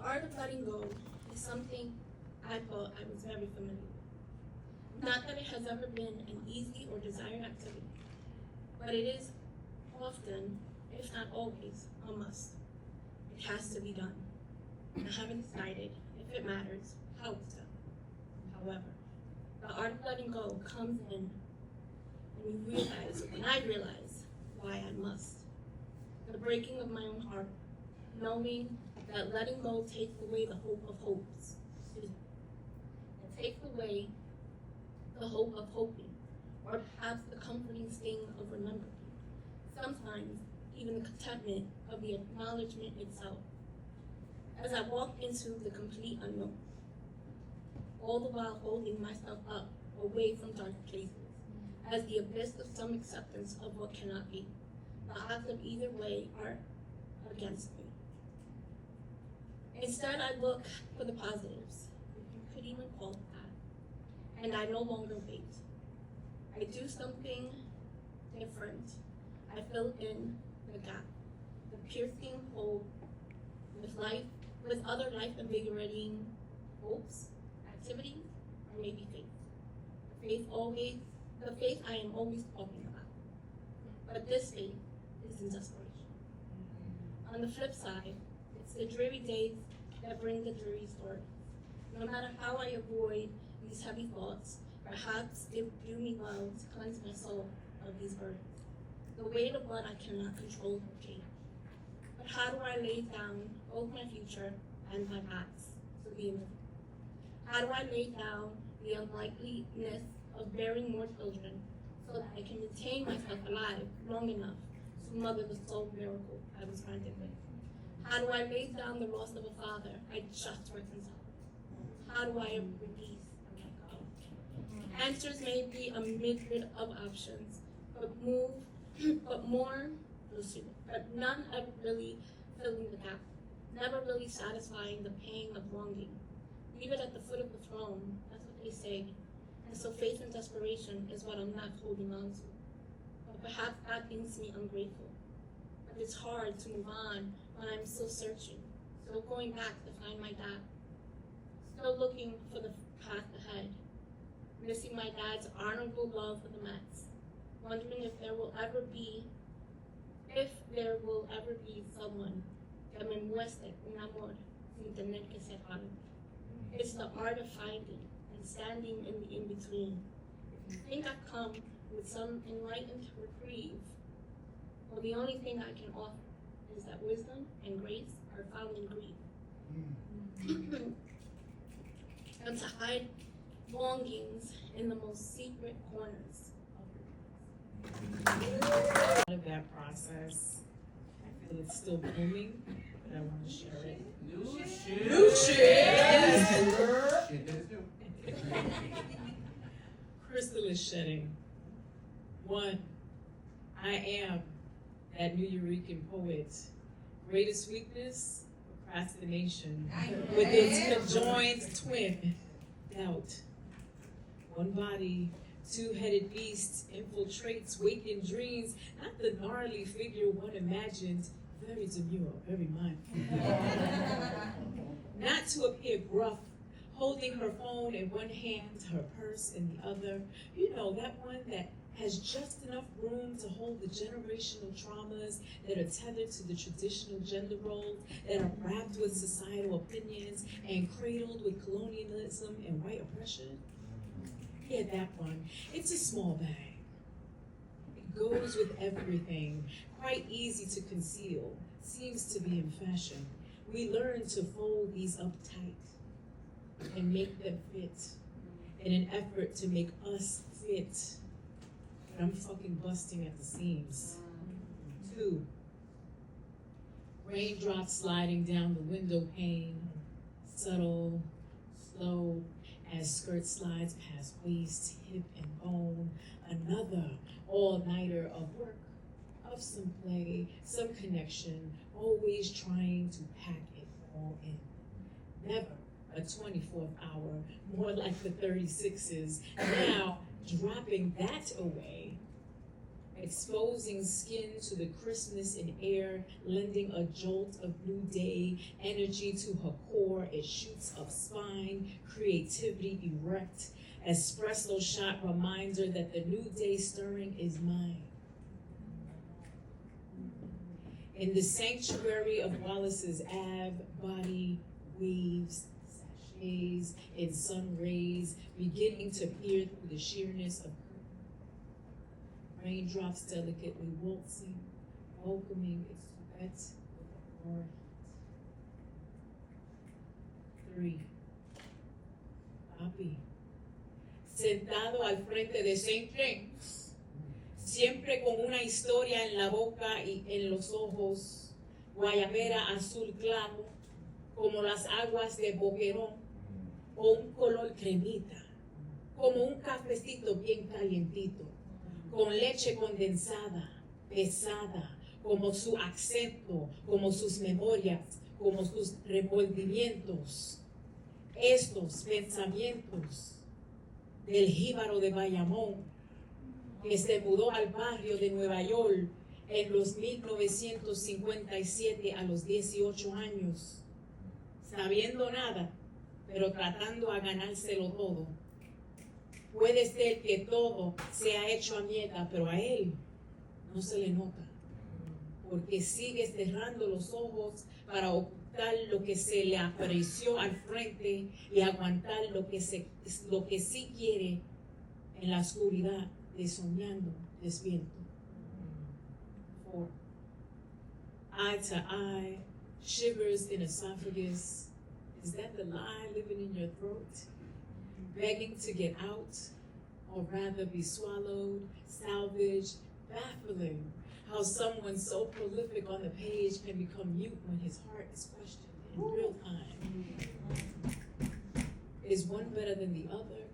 art of letting go is something I thought I was very familiar with. Not that it has ever been an easy or desired activity, but it is often, if not always, a must. It has to be done. I haven't decided, if it matters, how it's done. However, the art of letting go comes in when I realize why I must. The breaking of my own heart, knowing that letting go takes away the hope of hopes. It takes away the hope of hoping, or perhaps the comforting sting of remembering. Sometimes even the contentment of the acknowledgement itself. As I walk into the complete unknown, all the while holding myself up away from dark places, as the abyss of some acceptance of what cannot be. The odds of either way are against me. Instead, I look for the positives, if you could even call it that, and I no longer wait. I do something different. I fill in the gap, the piercing hole with other life-invigorating hopes, activities, or maybe faith. The faith I am always talking about. But this faith is in desperation. On the flip side, it's the dreary days that bring the dreary stories. No matter how I avoid these heavy thoughts, perhaps it would do me well to cleanse my soul of these burdens. The weight of what I cannot control or change. But how do I lay down both my future and my past to be invisible? How do I lay down the unlikeliness of bearing more children so that I can retain myself alive long enough to mother the sole miracle I was granted with? How do I lay down the loss of a father I just reconciled? How do I release and let go? Answers may be a myriad of options, but none ever really filling the gap, never really satisfying the pain of longing. Leave it at the foot of the throne, that's what they say. And so faith and desperation is what I'm not holding on to. But perhaps that thinks me ungrateful. But it's hard to move on when I'm still searching, still going back to find my dad, still looking for the path ahead, missing my dad's honorable love for the Mets, wondering if there will ever be someone que me muestre un amor sin tener que separarme. It's the art of finding and standing in the in-between. If you think I've come with some enlightened reprieve, well, the only thing I can offer is that wisdom and grace are found in grief. And to hide longings in the most secret corners of your life. Of that process, I feel it's still blooming, but I want to share it. New shit! Crystal is shedding. One, I am that New Eurekan poet. Greatest weakness, procrastination, with its conjoined twin, doubt. One body, two-headed beast infiltrates waking dreams, not the gnarly figure one imagined, very demure, very mindful. Not to appear gruff, holding her phone in one hand, her purse in the other. You know, that one that has just enough room to hold the generational traumas that are tethered to the traditional gender roles, that are wrapped with societal opinions and cradled with colonialism and white oppression. Yeah, that one. It's a small bag. It goes with everything, quite easy to conceal, seems to be in fashion. We learn to fold these up tight and make them fit in an effort to make us fit. But I'm fucking busting at the seams. 2, raindrops sliding down the window pane, subtle, slow, as skirt slides past waist, hip, and bone. Another all-nighter of work, of some play, some connection, always trying to pack it all in. Never a 24th hour, more like the 36s. Now, dropping that away, exposing skin to the crispness in air, lending a jolt of new day, energy to her core. It shoots up spine, creativity erect, espresso shot reminder that the new day stirring is mine. In the sanctuary of Wallace's Ave, body waves, sachets in sun rays, beginning to peer through the sheerness of raindrops delicately waltzing, welcoming its wet with a roar heat. 3. Papi, sentado al frente de St. James, siempre con una historia en la boca y en los ojos, guayabera azul claro, como las aguas de Boquerón, o un color cremita, como un cafecito bien calientito, con leche condensada, pesada, como su acento, como sus memorias, como sus remordimientos. Estos pensamientos del jíbaro de Bayamón, que se mudó al barrio de Nueva York en los 1957 a los 18 años, sabiendo nada, pero tratando a ganárselo todo. Puede ser que todo se ha hecho a mierda, pero a él no se le nota, porque sigue cerrando los ojos para ocultar lo que se le apareció al frente y aguantar lo que sí quiere en la oscuridad de soñando despierto. 4. Eye to eye, shivers in esophagus. Is that the lie living in your throat? Begging to get out, or rather be swallowed, salvaged, baffling how someone so prolific on the page can become mute when his heart is questioned in real time. Is one better than the other?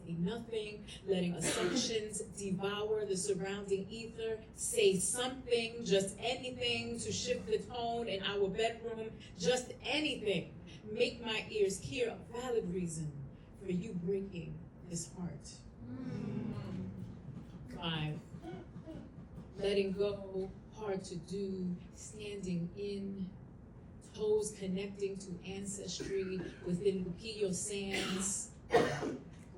Say nothing, letting assumptions devour the surrounding ether. Say something, just anything to shift the tone in our bedroom, just anything. Make my ears hear a valid reason for you breaking this heart. 5. Letting go, hard to do, standing in, toes connecting to ancestry within Luquillo sands.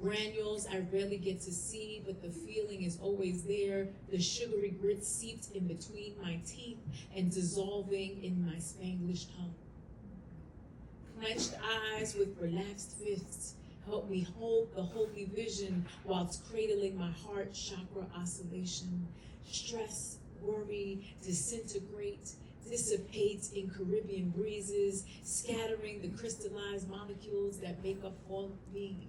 Granules I rarely get to see, but the feeling is always there. The sugary grit seeped in between my teeth and dissolving in my Spanglish tongue. Clenched eyes with relaxed fists help me hold the holy vision whilst cradling my heart chakra oscillation. Stress, worry, disintegrate, dissipate in Caribbean breezes, scattering the crystallized molecules that make up all of me.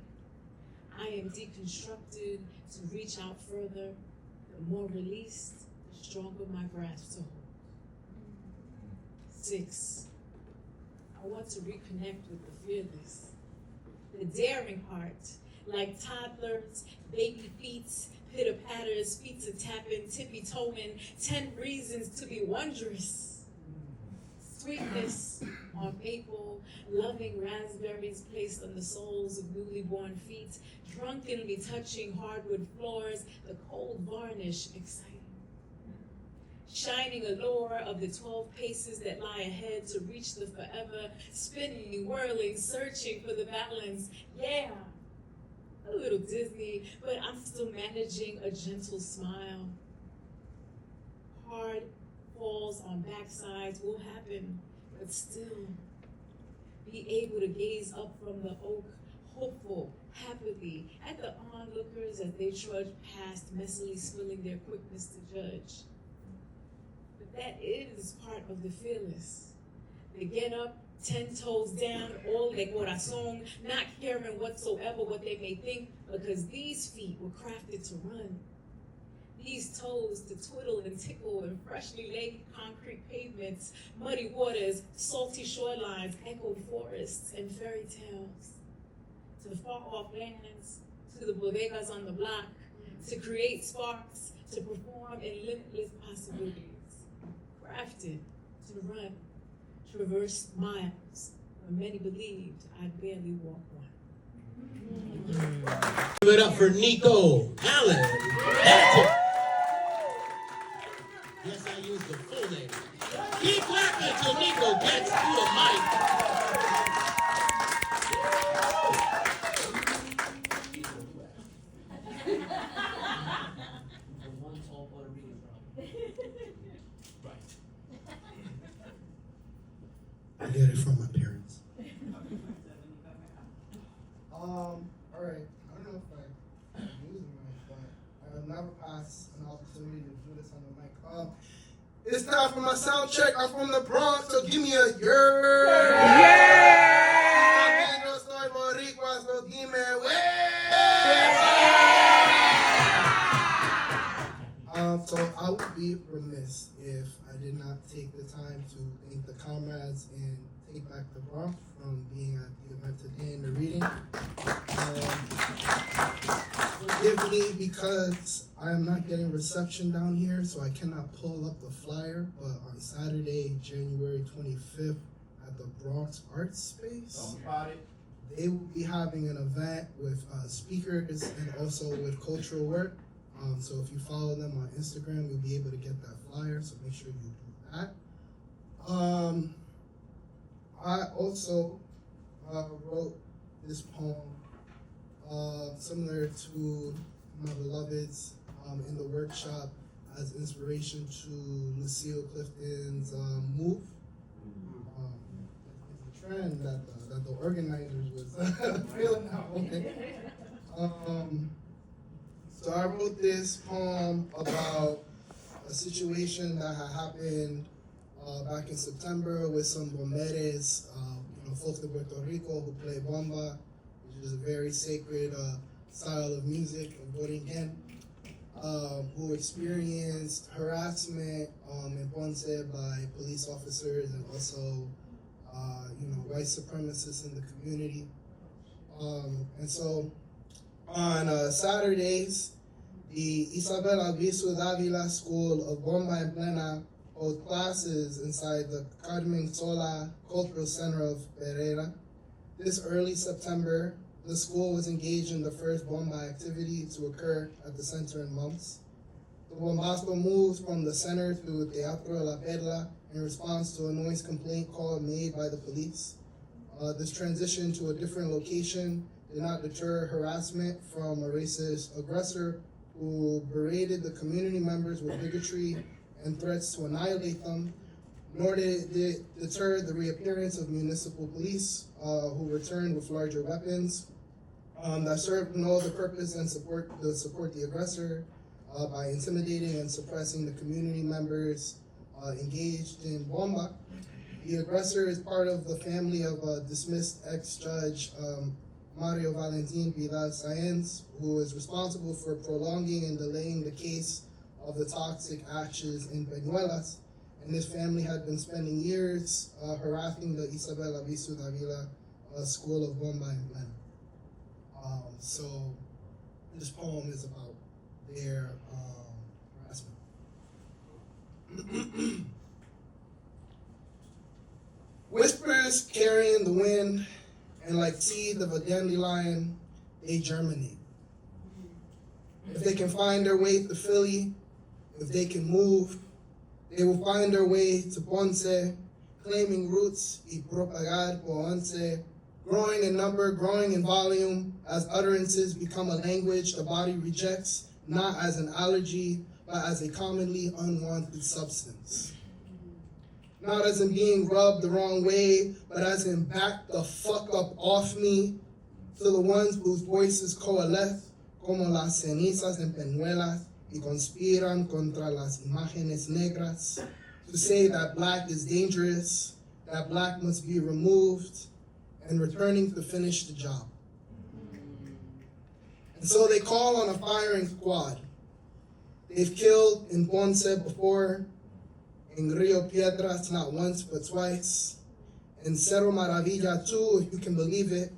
I am deconstructed to reach out further. The more released, the stronger my grasp to hold. 6. I want to reconnect with the fearless, the daring heart, like toddlers, baby feet, pitter-patters, feet to tapping, tippy-toeing, 10 reasons to be wondrous. Sweetness on maple, loving raspberries placed on the soles of newly born feet, drunkenly touching hardwood floors, the cold varnish exciting. Shining allure of the 12 paces that lie ahead to reach the forever, spinning, whirling, searching for the balance. Yeah, a little Disney, but I'm still managing a gentle smile. Hard falls on backsides will happen, but still be able to gaze up from the oak, hopeful, happily, at the onlookers as they trudge past, messily spilling their quickness to judge. But that is part of the fearless. They get up, 10 toes down, all de corazón, not caring whatsoever what they may think, because these feet were crafted to run. These toes to twiddle and tickle in freshly laid concrete pavements, muddy waters, salty shorelines, echoed forests, and fairy tales. To far-off lands, to the bodegas on the block, to create sparks, to perform in limitless possibilities. Crafted to run, traverse miles, where many believed I'd barely walk one. Give it up for Kneeco A. Yes, I use the full name. Keep clapping till Kneeco gets to the mic. One tall Puerto Rican problem. Right. I get it from my parents. All right. I don't know if I'm using mic, but I've never passed an opportunity to do this on the mic. It's time for my sound check. I'm from the Bronx, so give me a yer. Yeah. No soy boricua, so dime so I would be remiss if I did not take the time to thank the comrades and take back the Bronx from being at the event today in the reading. Forgive me because I am not getting reception down here, so I cannot pull up the flyer, but on Saturday, January 25th at the Bronx Arts Space, they will be having an event with speakers and also with cultural work. So if you follow them on Instagram, you'll be able to get that flyer, so make sure you do that. I also wrote this poem similar to my beloveds in the workshop as inspiration to Lucille Clifton's Move. It's a trend that the organizers was feeling that way. So I wrote this poem about a situation that had happened back in September with some bomberes, folks in Puerto Rico who play bomba, which is a very sacred style of music in Borinquen, who experienced harassment in Ponce by police officers and also, white supremacists in the community. And so on Saturdays, the Isabel Albizu Davila School of Bomba and Plena hold classes inside the Carmen Sola Cultural Center of Pereira. This early September, the school was engaged in the first bomba activity to occur at the center in months. The bombasco moved from the center to Teatro La Perla in response to a noise complaint call made by the police. This transition to a different location did not deter harassment from a racist aggressor who berated the community members with bigotry and threats to annihilate them, nor did it deter the reappearance of municipal police who returned with larger weapons that served no other purpose than support the aggressor by intimidating and suppressing the community members engaged in bomba. The aggressor is part of the family of dismissed ex-judge Mario Valentin Vidal Sáenz, who is responsible for prolonging and delaying the case of the toxic ashes in Peñuelas, and this family had been spending years harassing the Isabel Albizu Davila School of Bomba and Plena. So this poem is about their harassment. Whispers carrying the wind, and like seed of a dandelion, they germinate. If they can find their way to Philly, if they can move, they will find their way to Ponce, claiming roots y propagar Ponce, growing in number, growing in volume, as utterances become a language the body rejects, not as an allergy, but as a commonly unwanted substance. Not as in being rubbed the wrong way, but as in back the fuck up off me, to the ones whose voices coalesce como las cenizas en Peñuelas y conspiran contra las imágenes negras, to say that black is dangerous, that black must be removed, and returning to finish the job. And so they call on a firing squad. They've killed in Ponce before, in Rio Piedras not once but twice, in Cerro Maravilla too, if you can believe it,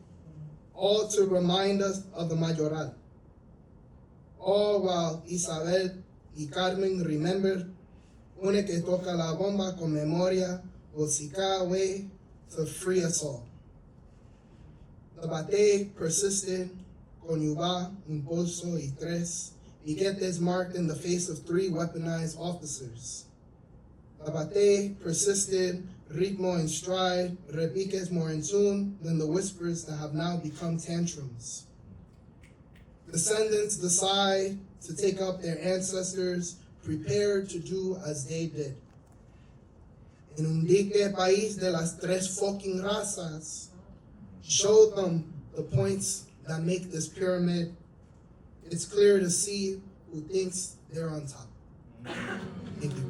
all to remind us of the Mayoral. All while Isabel y Carmen remember, une que toca la bomba con memoria, will seek a way to free us all. The bate persisted, con yuba, impulso y tres, piquetes marked in the face of 3 weaponized officers. La bate persisted, ritmo in stride, repiques more in tune than the whispers that have now become tantrums. Descendants decide to take up their ancestors, prepared to do as they did. En un dique país de las tres fucking razas, show them the points that make this pyramid. It's clear to see who thinks they're on top. Thank you.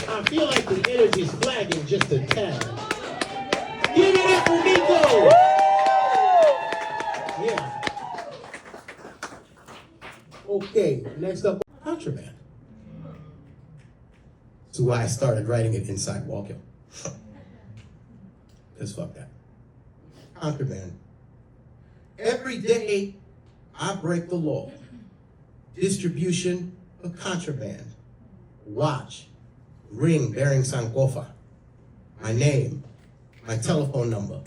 I feel like the energy's flagging just a tad. Give it up for Kneeco! Yeah. Okay, next up, contraband. That's why I started writing it inside walking. Just fuck that. Contraband. Every day I break the law. Distribution of contraband. Watch, ring bearing Sankofa. My name, my telephone number.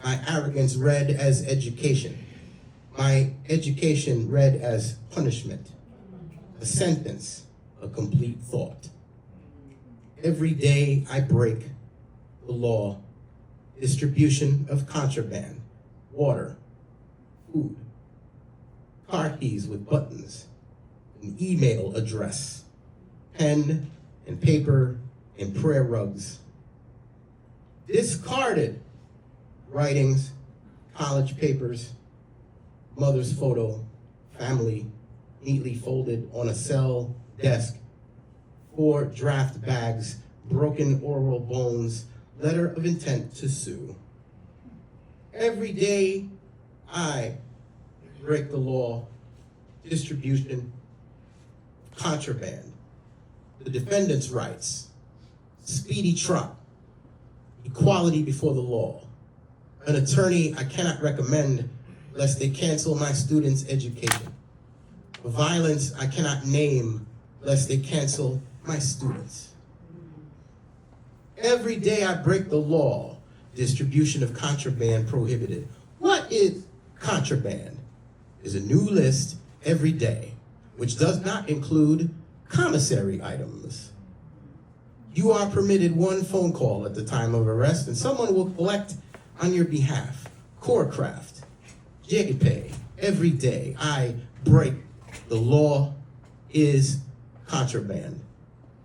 My arrogance read as education. My education read as punishment. A sentence, a complete thought. Every day I break the law. Distribution of contraband, water, food, car keys with buttons, an email address, pen and paper and prayer rugs, discarded writings, college papers, mother's photo, family, neatly folded on a cell desk, 4 draft bags, broken oral bones, letter of intent to sue. Every day I break the law, distribution, contraband, the defendant's rights, speedy trial, equality before the law. An attorney I cannot recommend lest they cancel my students' education. Violence I cannot name lest they cancel my students. Every day I break the law, distribution of contraband prohibited. What is contraband? There's a new list every day, which does not include commissary items. You are permitted 1 phone call at the time of arrest, and someone will collect on your behalf. Corecraft, Jegepe, every day I break the law is contraband.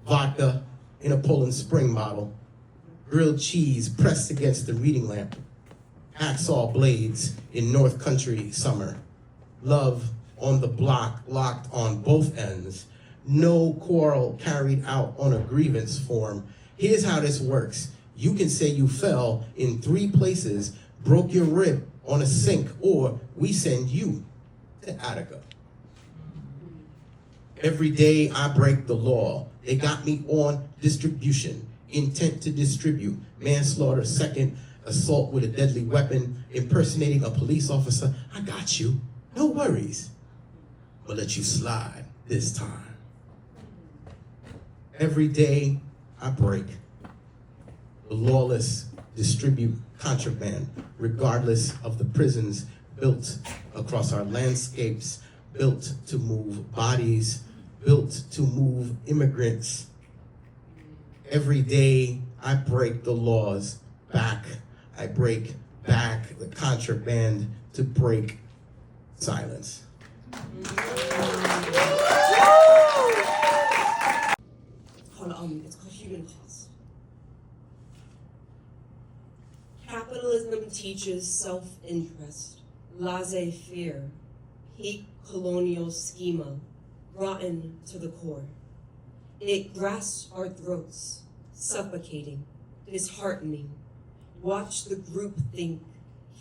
Vodka in a Poland Spring bottle, grilled cheese pressed against the reading lamp, hacksaw blades in North Country summer, love on the block locked on both ends, no quarrel carried out on a grievance form. Here's how this works. You can say you fell in 3 places, broke your rib on a sink, or we send you to Attica. Every day I break the law. They got me on distribution, intent to distribute, manslaughter, 2nd, assault with a deadly weapon, impersonating a police officer. I got you, no worries. I'll let you slide this time. Every day I break the lawless distribute contraband, regardless of the prisons built across our landscapes, built to move bodies, built to move immigrants. Every day I break the laws back. I break back the contraband to break silence. It's called human cost. Capitalism teaches self-interest, laissez-faire, peak colonial schema, rotten to the core. It grasps our throats, suffocating, disheartening. Watch the groupthink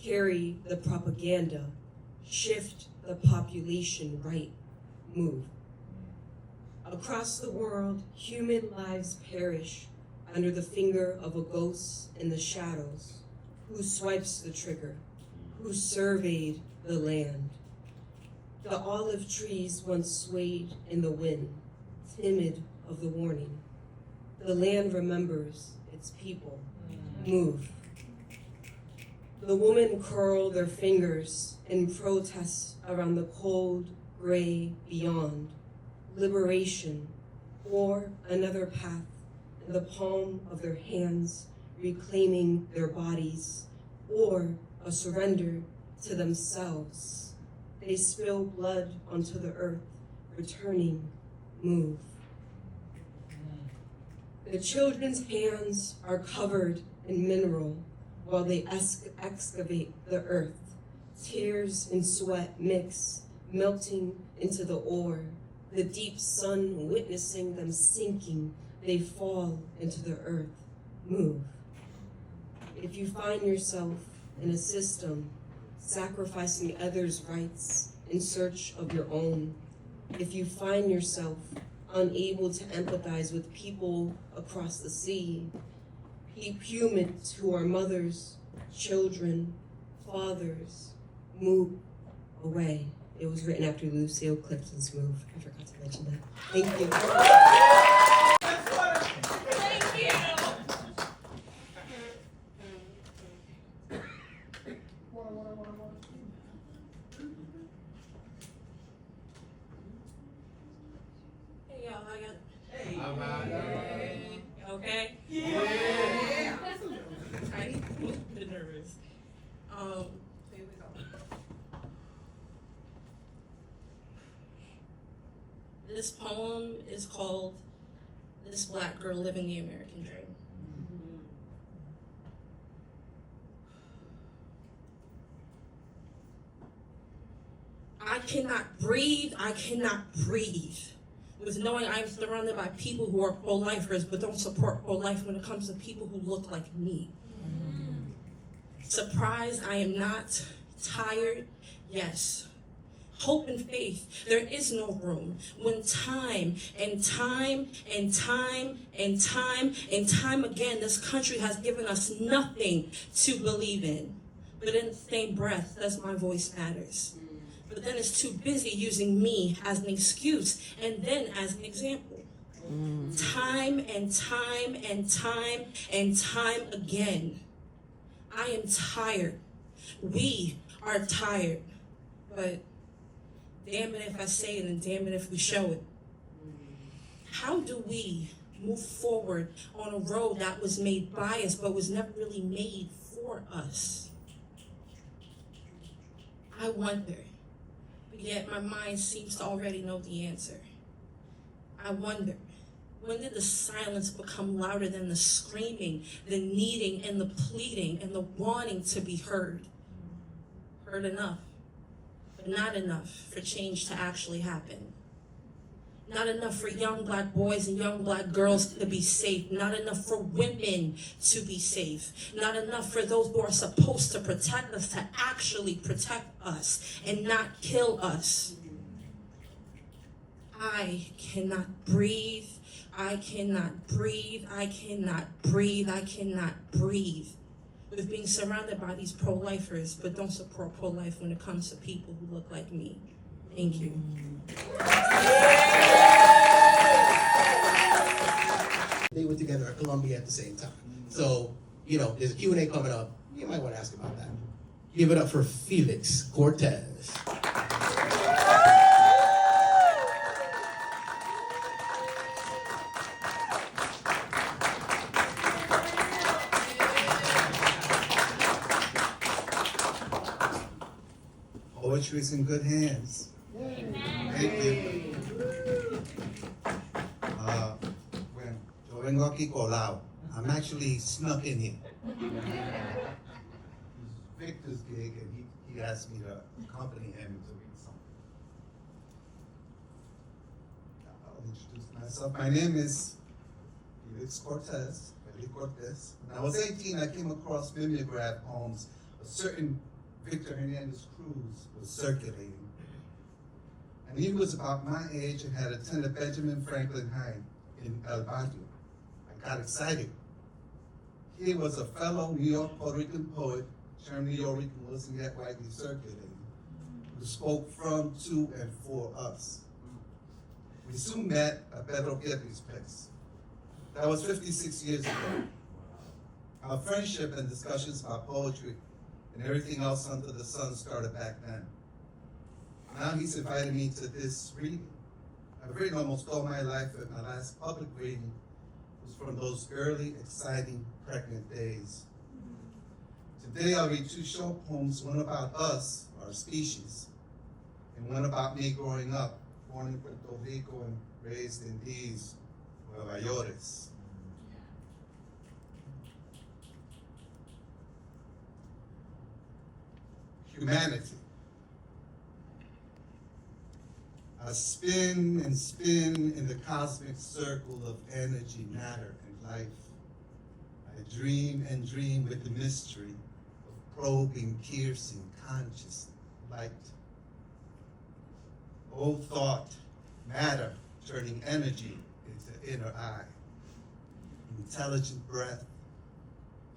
carry the propaganda, shift the population right, move. Across the world, human lives perish under the finger of a ghost in the shadows, who swipes the trigger, who surveyed the land. The olive trees once swayed in the wind, timid of the warning. The land remembers its people. Move. The women curl their fingers in protest around the cold, gray beyond. Liberation, or another path in the palm of their hands, reclaiming their bodies, or a surrender to themselves. They spill blood onto the earth, returning, move. The children's hands are covered in mineral while they excavate the earth. Tears and sweat mix, melting into the ore. The deep sun witnessing them sinking, they fall into the earth, move. If you find yourself in a system sacrificing others' rights in search of your own, if you find yourself unable to empathize with people across the sea, humans who are mothers, children, fathers, move away. It was written after Lucille Clifton's move. I forgot to mention that. Thank you. Thank you. Hey y'all, how y'all? Hey. Okay? Yeah. I'm a bit nervous. Here we go. This poem is called "This Black Girl Living the American Dream." I cannot breathe with knowing I'm surrounded by people who are pro-lifers but don't support pro-life when it comes to people who look like me. Surprised I am not. Tired, yes. Hope and faith, there is no room when time and time and time and time and time again this country has given us nothing to believe in. But in the same breath, says my voice matters. But then it's too busy using me as an excuse and then as an example. Time and time and time and time again. I am tired. We are tired. But damn it if I say it and damn it if we show it. How do we move forward on a road that was made by us but was never really made for us? I wonder. Yet my mind seems to already know the answer. I wonder, when did the silence become louder than the screaming, the needing and the pleading and the wanting to be heard? Heard enough, but not enough for change to actually happen. Not enough for young Black boys and young Black girls to be safe. Not enough for women to be safe. Not enough for those who are supposed to protect us to actually protect us and not kill us. I cannot breathe. I cannot breathe. I cannot breathe. I cannot breathe with being surrounded by these pro-lifers but don't support pro-life when it comes to people who look like me. Thank you. They were together at Columbia at the same time. So, there's a Q&A coming up. You might want to ask about that. Give it up for Felix Cortez. Poetry is in good hands. Thank you. Bueno, yo vengo aquí colado. I'm actually snuck in here. It's Victor's gig, and he asked me to accompany him to read something. I'll introduce myself. My name is Felix Cortez. When I was 18, I came across mimeograph poems. A certain Victor Hernandez Cruz was circulating. And he was about my age and had attended Benjamin Franklin High in El Barrio. I got excited. He was a fellow New York Puerto Rican poet, term New York Rican wasn't yet widely circulating, who spoke from, to, and for us. We soon met at Pedro Guerri's place. That was 56 years ago. Our friendship and discussions about poetry when everything else under the sun started back then. Now he's invited me to this reading. I've written almost all my life, but my last public reading was from those early, exciting, pregnant days. Today I'll read two short poems, one about us, our species, and one about me growing up, born in Puerto Rico and raised in these Nueva York's. Humanity. I spin and spin in the cosmic circle of energy, matter, and life. I dream and dream with the mystery of probing, piercing, conscious light. Oh, thought, matter, turning energy into inner eye. Intelligent breath,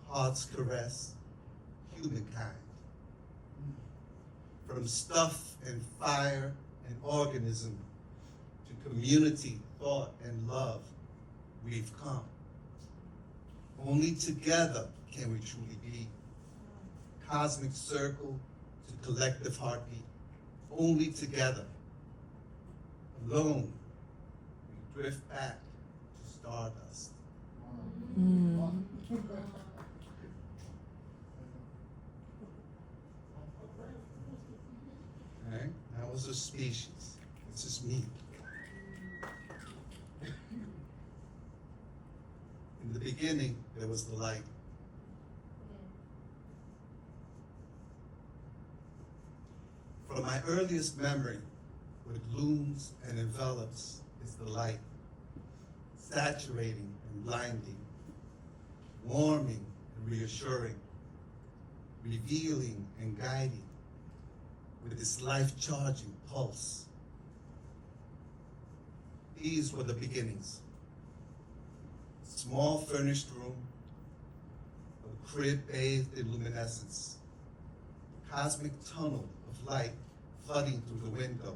heart's caress, humankind. From stuff and fire and organism to community, thought, and love, we've come. Only together can we truly be. Cosmic circle to collective heartbeat. Only together. Alone, we drift back to stardust. Right? That was a species. This is me. In the beginning, there was the light. From my earliest memory, what looms and envelops is the light, saturating and blinding, warming and reassuring, revealing and guiding, with its life-charging pulse. These were the beginnings. Small furnished room, a crib bathed in luminescence, a cosmic tunnel of light flooding through the window,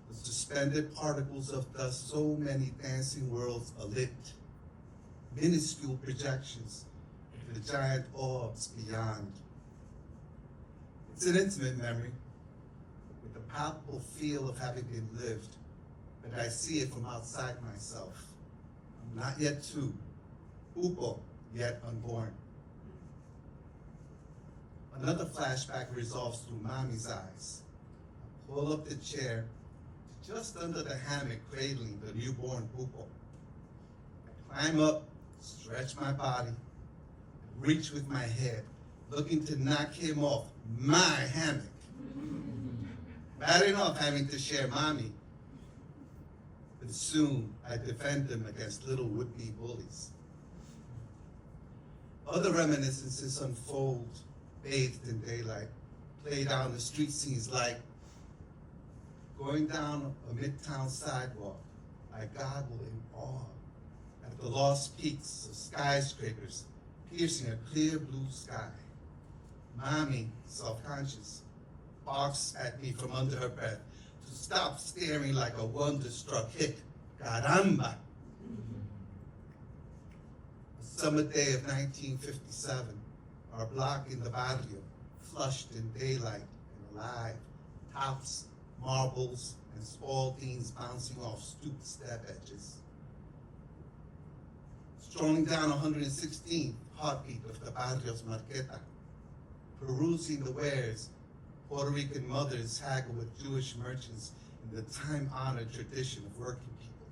the suspended particles of dust, so many dancing worlds alit, minuscule projections of the giant orbs beyond. It's an intimate memory with the palpable feel of having been lived, but I see it from outside myself. I'm not yet two, upo, yet unborn. Another flashback resolves through mommy's eyes. I pull up the chair to just under the hammock cradling the newborn upo. I climb up, stretch my body, reach with my head, looking to knock him off my hammock. Bad enough having to share mommy, but soon I defend him against little would-be bullies. Other reminiscences unfold, bathed in daylight, play down the street scenes like going down a midtown sidewalk. I goggle in awe at the lost peaks of skyscrapers piercing a clear blue sky. Mommy, self-conscious, barks at me from under her breath to stop staring like a wonder-struck hick. Caramba! A summer day of 1957, our block in the barrio, flushed in daylight and alive, tops, marbles, and spaldings bouncing off stooped step edges. Strolling down 116th, heartbeat of the barrio's marqueta, perusing the wares Puerto Rican mothers haggle with Jewish merchants in the time-honored tradition of working people.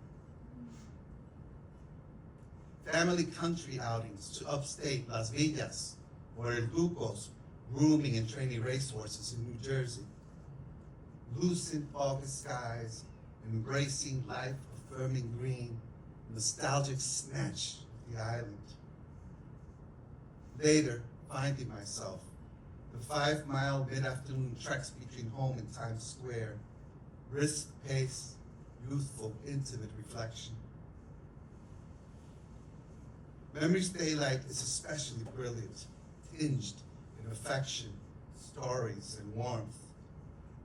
Family country outings to upstate Las Villas or El Ducos, grooming and training racehorses in New Jersey. Lucid August skies, embracing life-affirming green, nostalgic snatch of the island. Later, finding myself, the 5-mile mid-afternoon treks between home and Times Square, brisk pace, youthful, intimate reflection. Memory's daylight is especially brilliant, tinged in affection, stories, and warmth.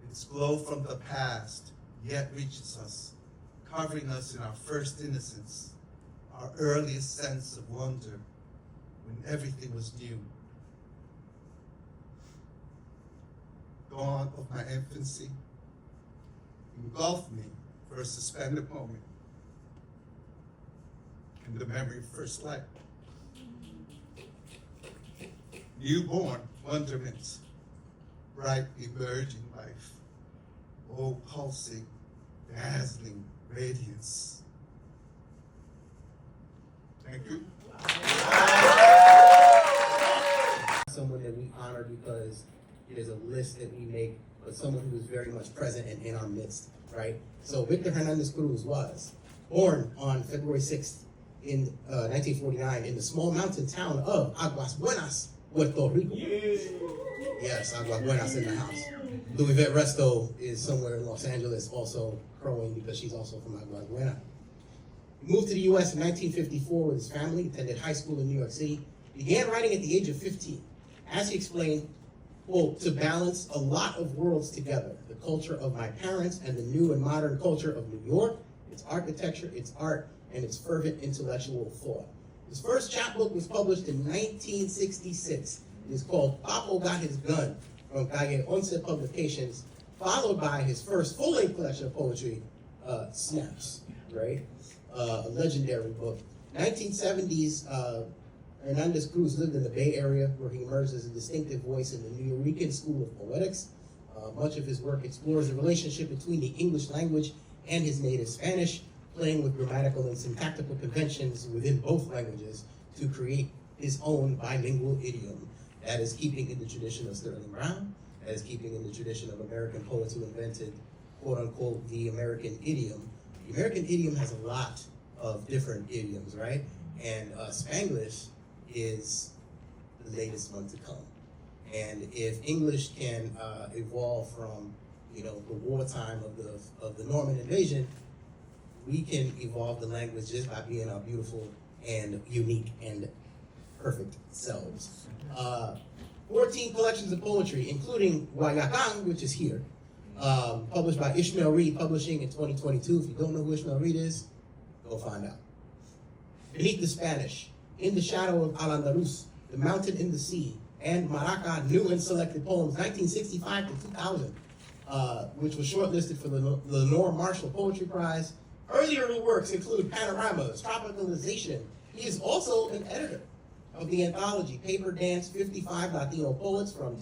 Its glow from the past yet reaches us, covering us in our first innocence, our earliest sense of wonder when everything was new. dawn of my infancy, engulfed me for a suspended moment in the memory of first life. Newborn wonderment, bright emerging life, oh pulsing, dazzling radiance. Thank you. Someone that we honor because it is a list that we make, but someone who is very much present and in our midst, right? So Victor Hernandez Cruz was born on February 6th in 1949 in the small mountain town of Aguas Buenas, Puerto Rico. Yes, Aguas Buenas in the house. Louis Resto is somewhere in Los Angeles also crowing because she's also from Aguas Buenas. He moved to the U.S. in 1954 with his family, attended high school in New York City, began writing at the age of 15. As he explained, quote, to balance a lot of worlds together, the culture of my parents and the new and modern culture of New York, its architecture, its art, and its fervent intellectual thought. His first chapbook was published in 1966. It is called Papo Got His Gun from Calle Once Publications, followed by his first full-length collection of poetry, Snaps, right? A legendary book. 1970s, Hernandez Cruz lived in the Bay Area where he emerged as a distinctive voice in the Nuyorican School of Poetics. Much of his work explores the relationship between the English language and his native Spanish, playing with grammatical and syntactical conventions within both languages to create his own bilingual idiom. That is keeping in the tradition of Sterling Brown, that is keeping in the tradition of American poets who invented, quote unquote, the American idiom. The American idiom has a lot of different idioms, right? And Spanglish is the latest one to come. And if English can evolve from, the wartime of the Norman invasion, we can evolve the language just by being our beautiful and unique and perfect selves. 14 collections of poetry, including Guayacán, which is here, published by Ishmael Reed Publishing in 2022. If you don't know who Ishmael Reed is, go find out. Beneath the Spanish, In the Shadow of Al-Andalus, The Mountain in the Sea, and Maraca New and Selected Poems, 1965 to 2000, which was shortlisted for the Lenore Marshall Poetry Prize. Earlier works include Panoramas, Tropicalization. He is also an editor of the anthology Paper Dance 55 Latino Poets from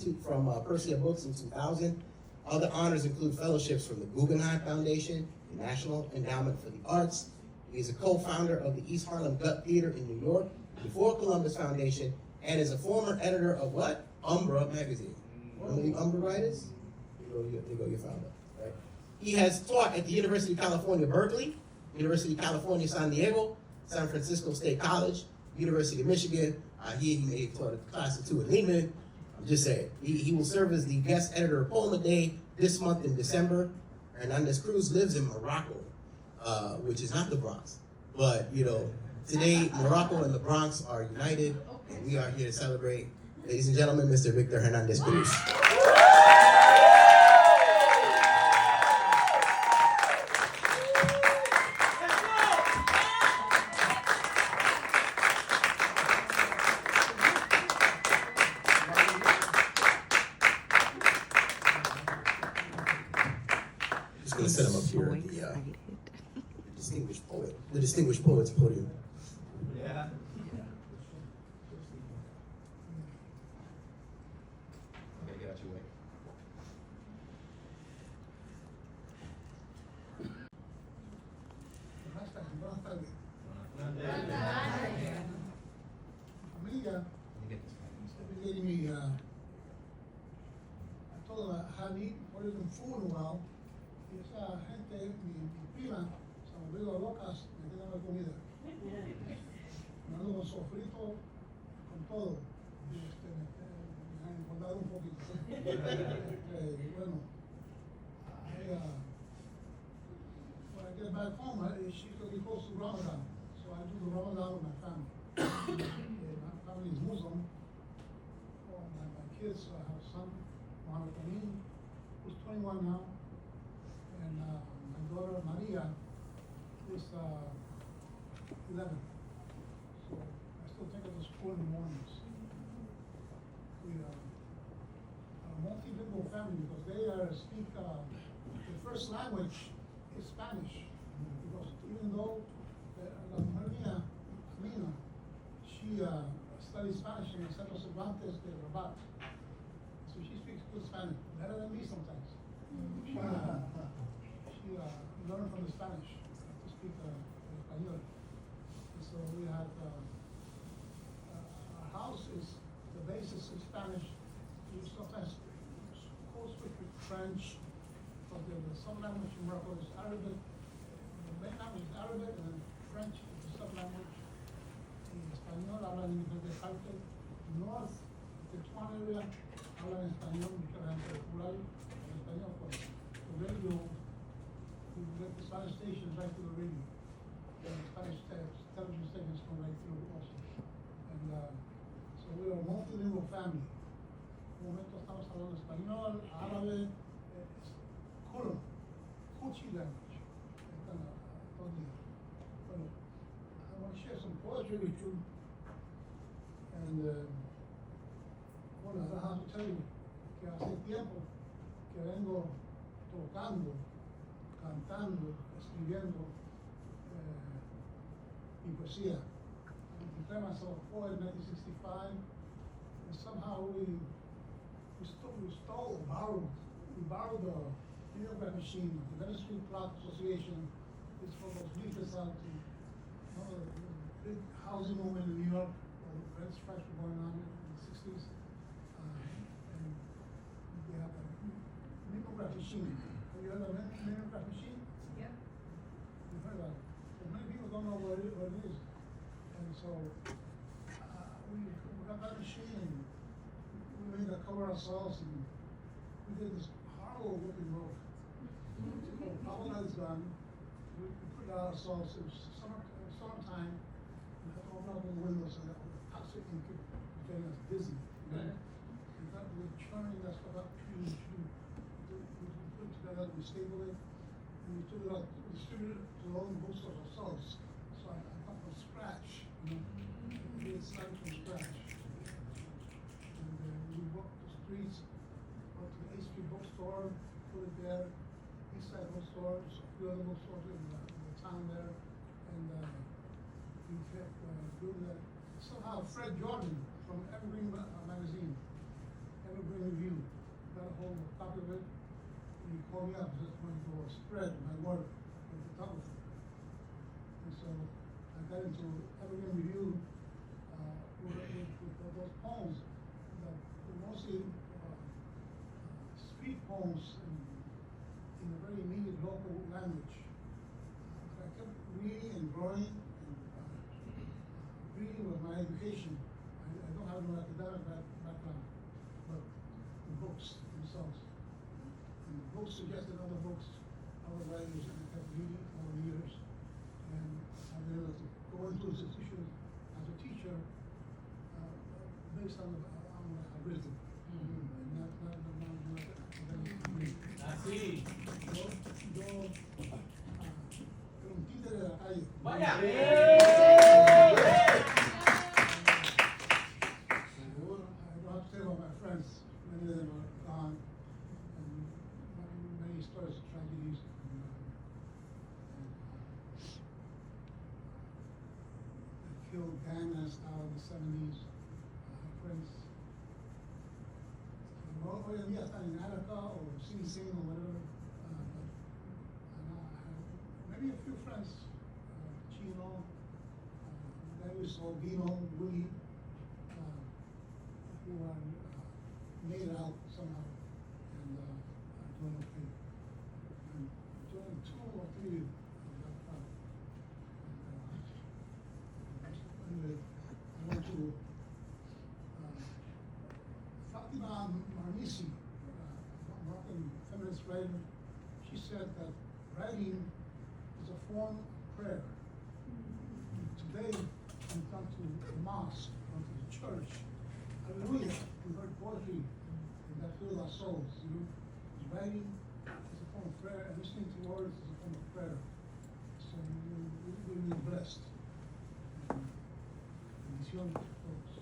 Persia Books in 2000. Other honors include fellowships from the Guggenheim Foundation, the National Endowment for the Arts. He is a co-founder of the East Harlem Gut Theater in New York, the Fort Columbus Foundation, and is a former editor of what? Umbra magazine. One of the Umbra writers? There you go, you found it, right? He has taught at the University of California, Berkeley, University of California, San Diego, San Francisco State College, University of Michigan. He may have taught a class or two at Lehman. I'm just saying. He will serve as the guest editor of Poem a Day this month in December. Hernandez Cruz lives in Morocco, which is not the Bronx. But, today Morocco and the Bronx are united, and we are here to celebrate. Ladies and gentlemen, Mr. Victor Hernandez Cruz. Just going to set him up here at the distinguished poets podium. Yeah. Okay, get out your way. Familia, dedicating me I told them I hadn't eaten or even food in a while. Y esa gente, mi prima, se han volvido locas, me tienen la comida. Me ando con sofrito, con todo. Y me han engordado un poquito. Bueno, when I get back home, she's going to be close to Ramadan. So I do the Ramadan with my family. My family is Muslim. My kids, I have a son, Mohammed Amin, who's 21 now. And my daughter, Maria, is 11. So I still take her to school in the mornings. We are a multilingual family because first language is Spanish, because even though la mujer mía, Amina, she studied Spanish in the Centro Cervantes de Rabat, so she speaks good Spanish, better than me sometimes. She learned from the Spanish to speak Espanol. And so we had our house is the basis in Spanish. We sometimes code switch with French, but the sub-language in Morocco is Arabic. The main language is Arabic, and then French is the sub-language. En español hablan en de parte north, the Tetuán area, hablan español, mucha gente rural, en español, pues the radio, we get the Spanish stations right through the radio. And the Spanish television stations come right through also. And so we're a multilingual family. En un momento estamos hablando español, árabe, Kuchi language. But I want to share some poetry with you. And bueno, I have to tell you que hace tiempo que vengo tocando, cantando, escribiendo mi poesía. I declare myself a poet in 1965, and somehow we borrowed the mimeograph machine of the Venice Street Clock Association. It's for those leaflets out to the big housing movement in New York, where the red stripes were going on in the 60s. And they have a mimeograph machine. Have you heard of a mimeograph machine? Yeah. You've heard of it. But many people don't know what it is. And so we got that machine and we made a cover ourselves, and we did this horrible looking book. All that is done. We put it out ourselves. It was summertime. We had to open up the windows and that toxic ink was getting us dizzy. And that we were churning that stuff up. We put it together, we stapled it, and we took it out, distributed it to all the bookstores ourselves. So I come from scratch. We started from scratch. We walked the streets, went to the 8th Street bookstore, put it there, East Side bookstores, a few other bookstores in the town there, and we kept doing that. Somehow Fred Jordan from Evergreen magazine, Evergreen Review, got a hold of a copy of it, and he called me up and just wanted to spread my work with photography. And so I got into Evergreen Review with those poems that were mostly street poems in a very immediate local language. I kept reading and growing, and reading was my education. I don't have no academic background, but the books themselves. And the books suggested other books, other writers, and I kept reading over the years. And I've been able to go into institutions as a teacher based on what I've written. And not Así. Yo era un títere de la calle. Vaya. I don't have to say about my friends. Many of them are gone, and many stories of tragedies. They killed gang style in the 70s. Friends. Hoy en día están en Attica or CDC or whatever. Maybe a few friends, Chino, Davis, Albino, Willie, who are made it out somehow and are doing okay. And doing 2 or 3 of that part. Anyway, I want to Fatima Marnisi, Moroccan feminist writer, she said that writing is a form of prayer. Today, we've gone to the mosque, gone to the church. Hallelujah, we heard poetry, and that filled our souls. Writing is a form of prayer, and listening to words is a form of prayer. So we're really blessed. Bendición, folks.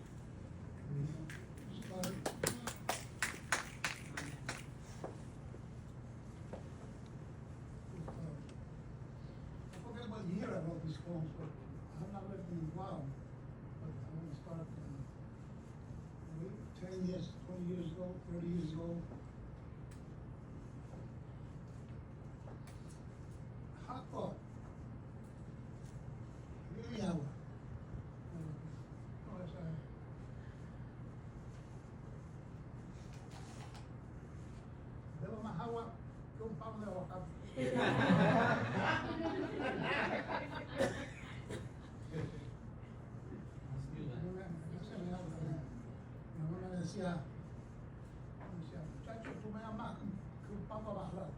poems, but I have not read them in a while. But I want to start 10 years, 20 years ago, 30 years ago. Hot thought. Really agua. No, it's bebo más agua que un palo de aguacate. Mi mamá me decía, muchacho, tú me amas que un papa bajado.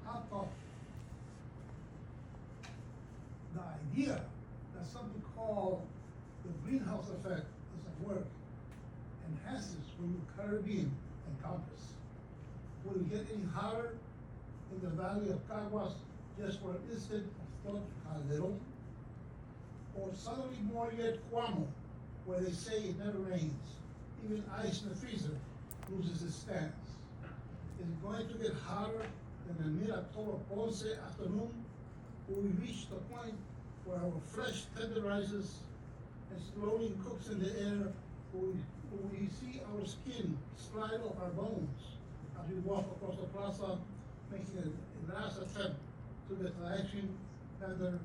I thought the idea that something called the greenhouse effect is at work enhances when you Caribbean and compass. Will it get any hotter in the valley of Caguas just for an instant of thought Calderón? Or suddenly more yet Cuomo, where they say it never rains. Even ice in the freezer loses its stance. Is it going to get hotter than the mid-October Ponce afternoon? Will we reach the point where our flesh tenderizes and slowly cooks in the air? Will we see our skin slide off our bones as we walk across the plaza, making a last attempt to get the ice cream vendor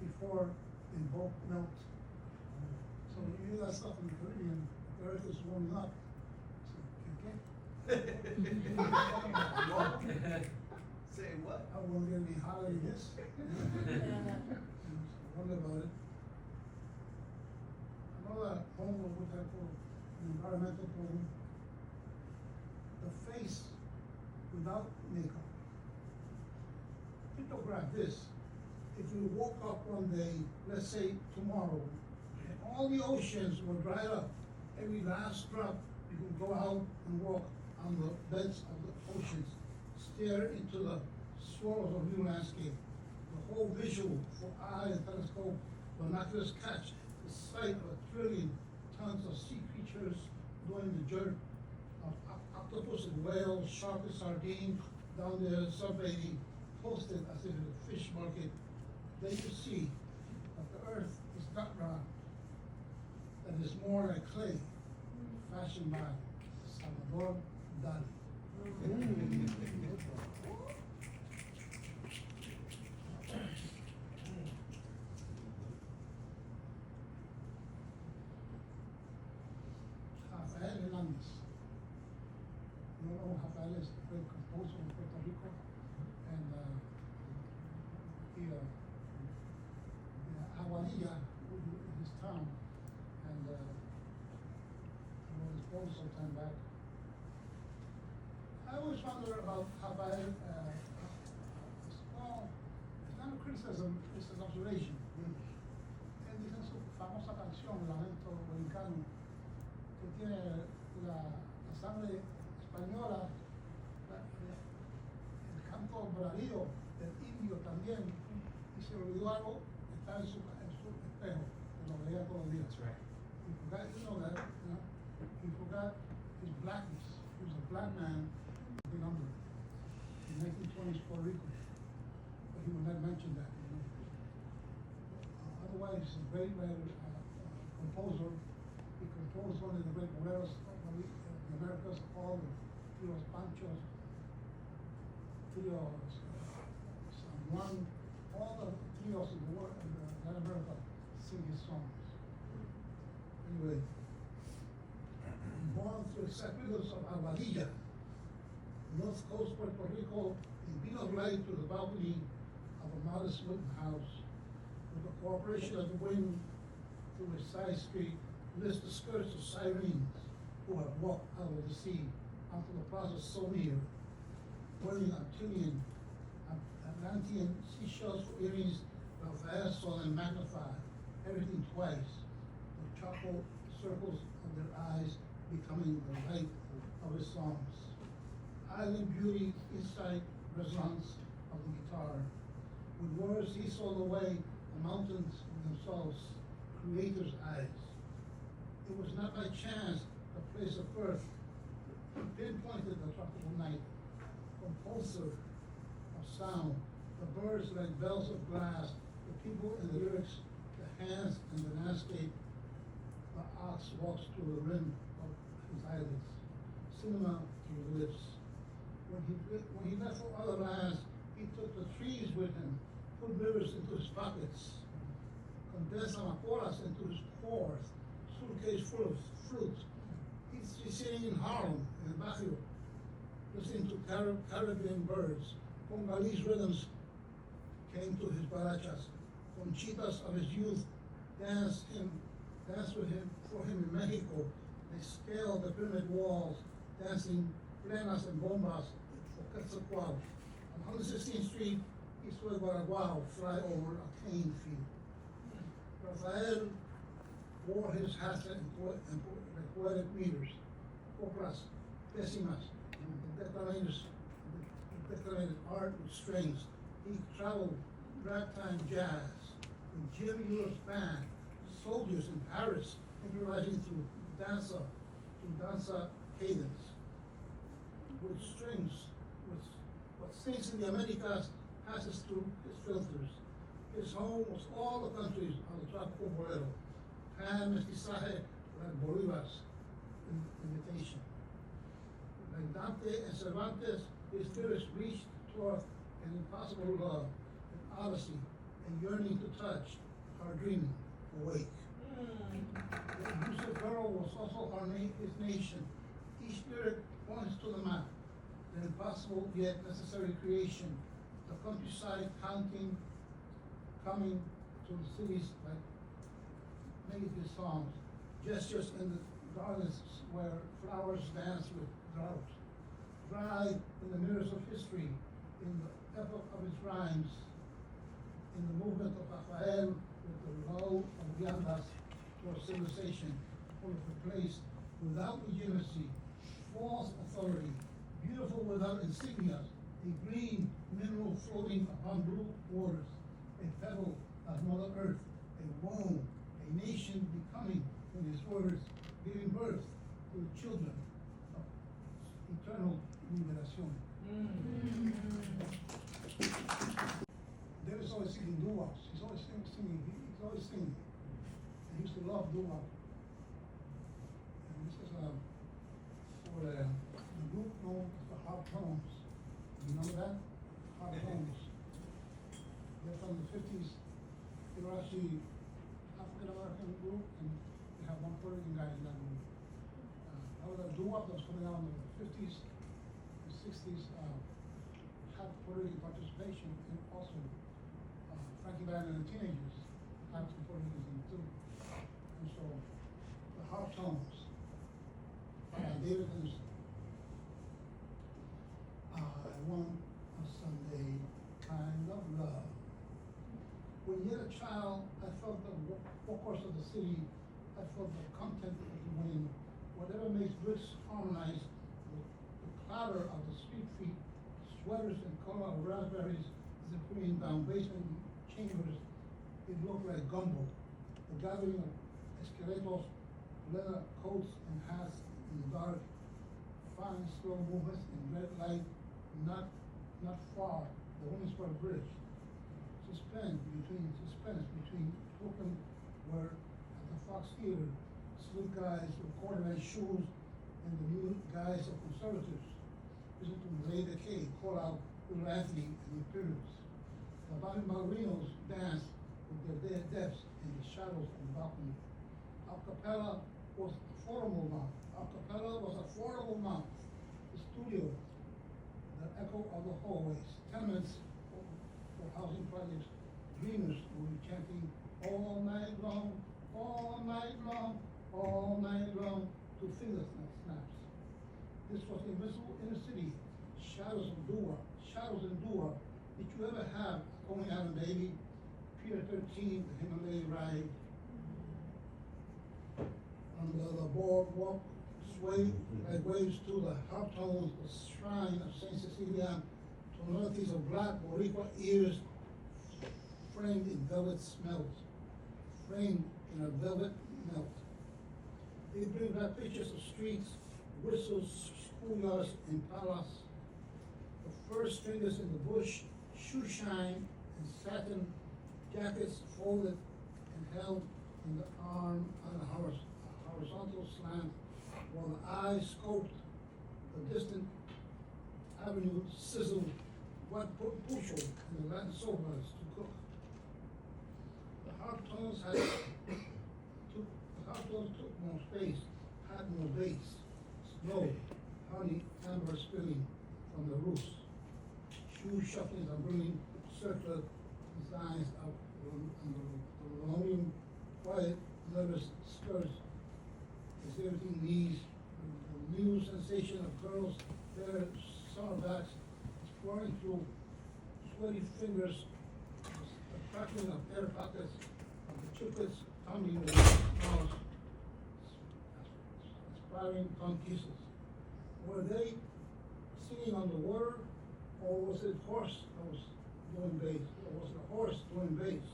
before they both melt? So when you hear that stuff in the Caribbean, the earth is warming up. So, okay. Say what? I won't get any hotter than this. Wonder about it. Another poem we have for an environmental poem. The face without makeup. Pictograph this. If we woke up one day, let's say tomorrow, and all the oceans were dried up, every last drop, you can go out and walk on the beds of the oceans, stare into the swirls of new landscape. The whole visual for eye and telescope, binoculars catch the sight of 1 trillion tons of sea creatures doing the dirt of octopus and whales, shark and sardine down there sunbathing, posted as if in a fish market. They could see that the earth is not round, that it's more like clay, fashioned by Salvador Dali. Hernandez. You know Rafael is a great composer in Puerto Rico, and he Aguadilla is his town, and I wrote his poem some time back. I always wonder about Rafael. Well, it's not a criticism; it's an observation. Él dice en su famosa canción Lamento Bolincano que tiene la sangre española, el canto bravío del indio también, y se olvidó algo que está en su espejo, que lo veía todos los días. That's right. He forgot, you know that, you know? He forgot his blackness. He was a black man, big number, in 1920s Puerto Rico, but he would not mention that, you know? Otherwise, he's a great writer, composer. He composed one of the great boleros of the Americas, all the trios Panchos, trios San Juan, all the trios in the world, in Latin America, sing his songs. Anyway, born through sacrifice of Aguadilla, North Coast Puerto Rico, in being light to the balcony of a modest wooden house, with the cooperation of the wind through a side street, list the skirts of sirens who have walked out of the sea onto the plaza so near, wearing Antonian, Atlantean seashells for earrings, Rafael saw them magnify everything twice, the charcoal circles of their eyes becoming the light of his songs. Island beauty, insight, resonance of the guitar. With words he saw the way, the mountains themselves, creator's eyes. It was not by chance the place of birth pinpointed the tropical night, composer of sound, the birds like bells of glass, the people in the lyrics, the hands in the landscape, the ox walks through the rim of his eyelids, cinema through the lips. When he left for other lands, he took the trees with him, put rivers into his pockets, condensed amapolas into his pores, suitcase full of fruit. He's sitting in Harlem, in the barrio, listening to Caribbean birds. Congolese rhythms came to his barachas. Conchitas of his youth danced with him for him in Mexico. They scaled the pyramid walls, dancing plenas and bombas for Quetzalcoatl. On 116th Street, he saw a guaraguao fly over a cane field. Rafael wore his hat in poetic meters, coplas, décimas, and declamated art with strings. He traveled ragtime jazz with Jim Europe's band, soldiers in Paris improvising through danza cadence. With strings, with what sings in the Americas passes through his filters. His home was all the countries on the tropical bolero. Pan mestizaje like Bolivar's invitation. Like Dante and Cervantes, his lyrics reached toward an impossible love, an odyssey, a yearning to touch, our dreaming, awake. Yusuf Girl was also his nation. Each lyric points to the map, the impossible yet necessary creation, the countryside coming to the cities like made his songs, gestures in the gardens where flowers dance with drought, dry in the mirrors of history, in the epoch of his rhymes, in the movement of Rafael with the lull of Viandas for civilization, full of a place without legitimacy, false authority, beautiful without insignias, a green mineral floating upon blue waters, a pebble of Mother Earth, a womb, a nation becoming, in his words, giving birth to the children of eternal liberación. There is always singing doo-wops. He's always singing. He's always singing. And he used to love doo-wop. And this is for the group known as the Hanton. You remember that? Hanton. They're from the 50s. They were actually African-American group, and they have one Puerto Rican guy in that group. That was a doo-wop that was coming out in the 50s and 60s. Had Puerto Rican participation, and also Frankie Band and the Teenagers had some Puerto Ricans in it too. And so the Harp Tones by David Henderson. I want a Sunday kind of love. When yet a child, I felt the walkers of the city. I felt the content of the wind. Whatever makes bricks harmonize, the clatter of the street feet, sweaters and color of raspberries zipping down basement chambers. It looked like gumbo. The gathering of esqueletos, leather coats and hats in the dark, fine slow movements in red light, not far, the Williamsburg Bridge. Suspense between Brooklyn, where at the Fox Theater, sleek guys with corduroy shoes and the new guys of conservatives visit to lay the cake, call out Little Anthony and the Imperials. The ballerinos dance with their dead depths in the shadows of the balcony. A cappella was affordable now. The studio, the echo of the hallways, tenements for housing projects, dreamers will be chanting all night long, to finger snaps. This was the invisible inner city, shadows and doo-wop. Did you ever have Coney Island Baby, Pier 13, the Himalaya ride? On the boardwalk, sway like waves to the harp tones, the shrine of Saint Cecilia, tonalities of black Boricua ears, framed in velvet melt. They bring back pictures of streets, whistles, schoolyards in Palace. The first fingers in the bush, shoe shine, and satin jackets folded and held in the arm on a horizontal slant, while the eyes scoped the distant avenue sizzled what bushel in the land sofas to cook. The Hantons took more space, had more base, snow, honey, amber spilling from the roofs. Shoe shuffling and bringing circular designs out on the linoleum, quiet, nervous skirts, exhibiting these, the new sensation of girls, their summer backs, exploring through sweaty fingers, the crackling of air pockets, of the triplets tumbling with mouths, aspiring tongue kisses. Were they singing on the water, or was it horse that was doing bass, or was it a horse doing bass?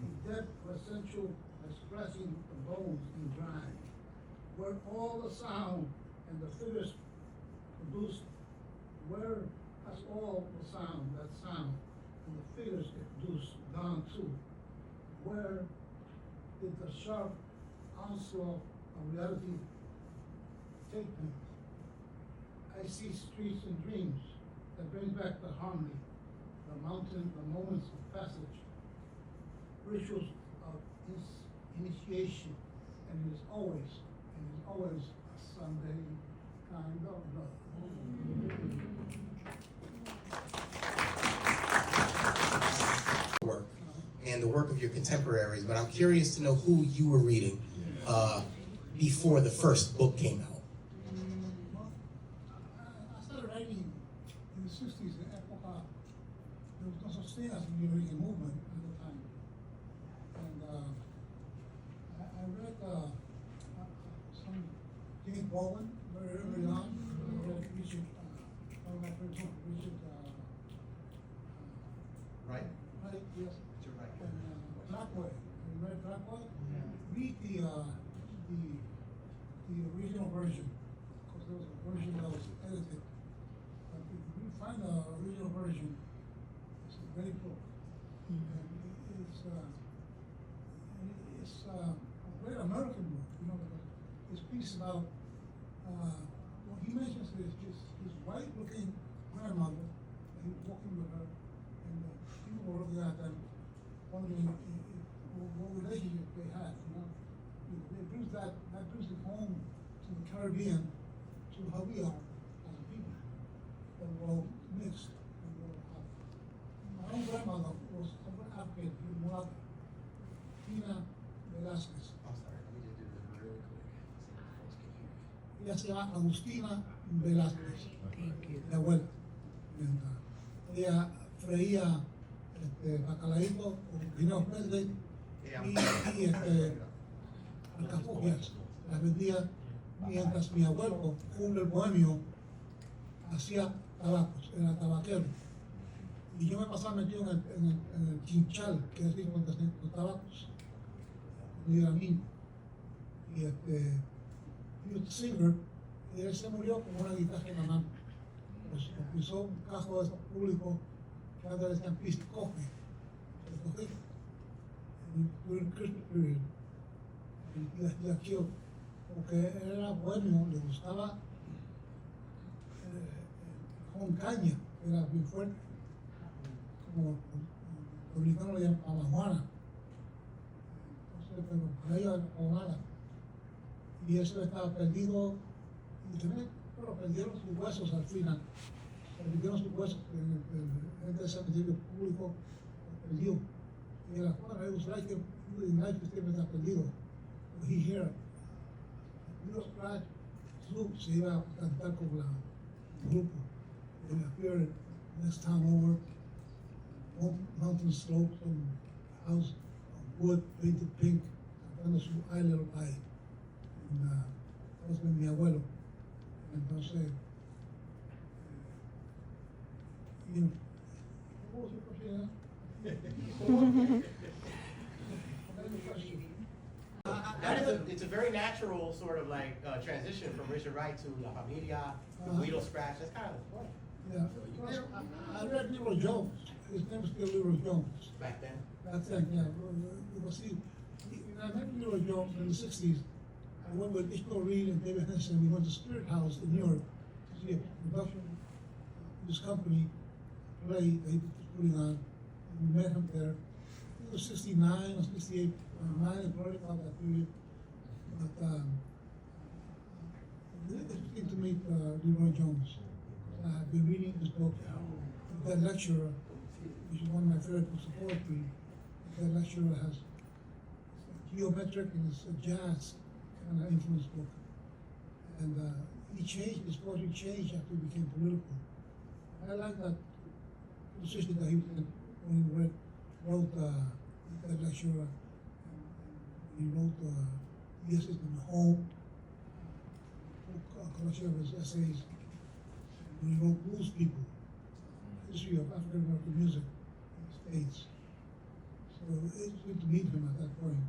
The depth was essential as scratching the bones and drying. Where all the sound and the figures produced, where has all the sound, that sound, and the figures it produced gone to? Where did the sharp onslaught of reality take them? I see streets and dreams that bring back the harmony, the mountain, the moments of passage, rituals of initiation, and it is always a Sunday kind of love. Work and the work of your contemporaries, but I'm curious to know who you were reading before the first book came out. I started writing in the 60s, in época, there was no such thing as the New York movement at the time. And I read some James Baldwin very early on. I read Richard, one of my favorite books, Richard, Right? Right, yes. You're right. And Blackwell, you read Blackwell? Read the original version, because there was a version that was edited. But if you find the original version, it's a great book. And it's a great American book, you know, his piece about, well, he mentions his white-looking grandmother, and he was walking with her, and people were looking at them, wondering what relationship they had, you know. It brings that brings it home to the Caribbean, to how we are as a people. That we're all mixed. And we're all happy. My own grandmother was an advocate in Mulata, Tina Velázquez. I'm sorry, let me just do this really quick so the folks can hear. Ella se llama Agustina Velázquez, mi abuela. Ella freía bacalaíto con guineos verdes y alcapurrias. Las vendía mientras mi abuelo, un bohemio, hacía tabacos, era tabaquero. Y yo me pasaba metido en el chinchal, que es rico los tabacos, cuando yo era niño. Y Youth Singer, y él se murió con una guitarra en la mano. Pues pisó un cajo de esos públicos que antes decían Peace Coffee. Se cogí. During Christmas period. Y la killed. Porque él era bohemio, le gustaba con caña, era bien fuerte. Como los dominicanos le llaman amajuana. Entonces, pero para ella no nada. Y eso estaba perdido, y también, pero perdieron sus huesos al final. Perdieron sus huesos, el cementerio público perdió. Y en la cuadra, it was like que siempre está perdido. But he here, Little Scratch, Snoop se iba a cantar con el grupo. And appeared next time over, mountain slopes and house of wood painted pink, cantando su I Little Pie. Pues mi abuelo. Entonces, ¿cómo se pronuncia? It's a very natural sort of like transition from Richard Wright to La Familia, the Guido Scratch. That's kind of the point. Yeah, I read Leroy Jones. His name was still Leroy Jones. Back then. Back then, yeah. Because I met Leroy Jones in the 60s. I went with Ishmael Reed and David Henson. We went to Spirit House in New York to see a production of this company play that he was putting on. And we met him there. It was 69 or 68, 9 and 20 about that period. But it's interesting to meet Leroy Jones. I've been reading his book. That lecturer, which is one of my favorite books of poetry, that lecturer has geometric and it's a jazz kind of influence book. And he changed, his poetry changed after he became political. I like that position that he was in when he wrote that lecturer. He wrote The Essence in the Home, a collection of his essays. When he wrote Blues People, history of African American music in the States. So it's good to meet him at that point.